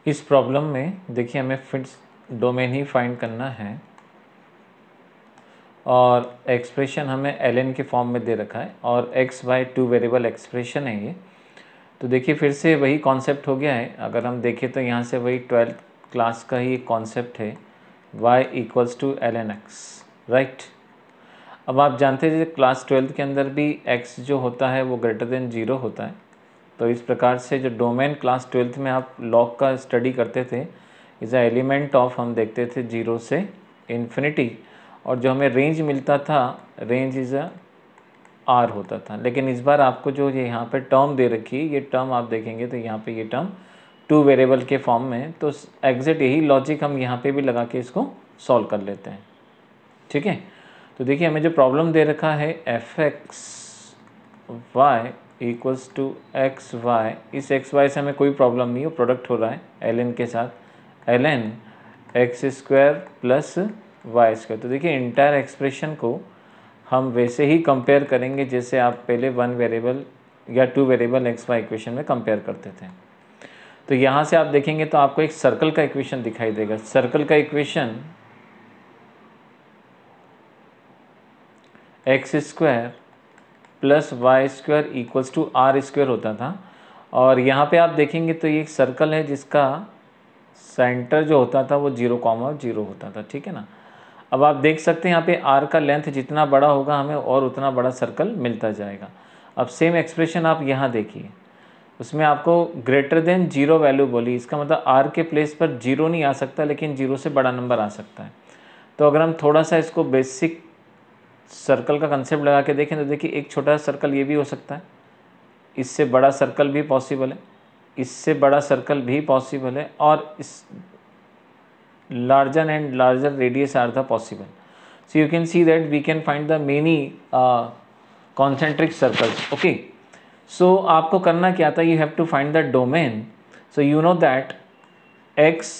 इस प्रॉब्लम में देखिए हमें फिर डोमेन ही फाइंड करना है और एक्सप्रेशन हमें ln के फॉर्म में दे रखा है और x बाय 2 वेरिएबल एक्सप्रेशन है ये। तो देखिए फिर से वही कॉन्सेप्ट हो गया है। अगर हम देखें तो यहाँ से वही 12th क्लास का ही एक कॉन्सेप्ट है y equals to ln x, right. अब आप जानते हैं क्लास 12th के अंदर भी x जो होता है वो ग्रेटर देन 0 होता है। तो इस प्रकार से जो डोमेन क्लास 12th में आप लॉग का स्टडी करते थे इज़ अ एलिमेंट ऑफ, हम देखते थे 0 से इन्फिनिटी, और जो हमें रेंज मिलता था रेंज इज़ अ आर होता था। लेकिन इस बार आपको जो ये यहाँ पे टर्म दे रखी है, ये टर्म आप देखेंगे तो यहाँ पे ये टर्म 2 वेरिएबल के फॉर्म में, तो एग्जैक्ट यही लॉजिक हम यहाँ पे भी लगा के इसको सॉल्व कर लेते हैं, ठीक है। तो देखिए हमें जो प्रॉब्लम दे रखा है F X Y equals to X Y, इस एक्स वाई से हमें कोई प्रॉब्लम नहीं हो, प्रोडक्ट हो रहा है एल के साथ, L N X square plus Y square. तो देखिए इंटायर एक्सप्रेशन को हम वैसे ही कंपेयर करेंगे जैसे आप पहले 1 वेरिएबल या 2 वेरिएबल एक्स वाई इक्वेशन में कंपेयर करते थे। तो यहाँ से आप देखेंगे तो आपको एक सर्कल का इक्वेशन दिखाई देगा। सर्कल का equation X square plus Y square equals to R square होता था। और यहाँ पे आप देखेंगे तो ये एक सर्कल है जिसका सेंटर जो होता था वो 0,0 होता था, ठीक है ना। अब आप देख सकते हैं यहाँ पे आर का लेंथ जितना बड़ा होगा हमें और उतना बड़ा सर्कल मिलता जाएगा। अब सेम एक्सप्रेशन आप यहाँ देखिए, उसमें आपको ग्रेटर देन 0 वैल्यू बोली, इसका मतलब आर के प्लेस पर 0 नहीं आ सकता लेकिन 0 से बड़ा नंबर आ सकता है। तो अगर हम थोड़ा सा इसको बेसिक सर्कल का कंसेप्ट लगा के देखें तो देखिए एक छोटा सर्कल ये भी हो सकता है, इससे बड़ा सर्कल भी पॉसिबल है, इससे बड़ा सर्कल भी पॉसिबल है, और इस larger and larger radius are the possible. So you can see that we can find the many concentric circles. Okay, so आपको करना क्या था, you have to find the domain. So you know that x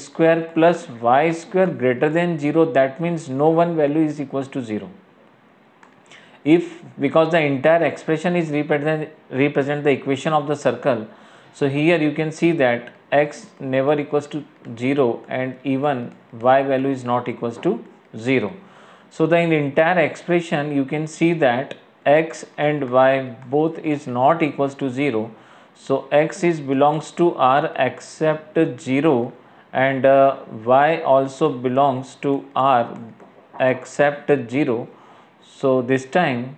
square plus y square greater than 0, that means no one value is equals to 0. If, because the entire expression is represent the equation of the circle, so here you can see that x never equals to 0 and even y value is not equals to 0. So the entire expression you can see that x and y both is not equals to 0. So x is belongs to R except 0 and y also belongs to R except 0. So this time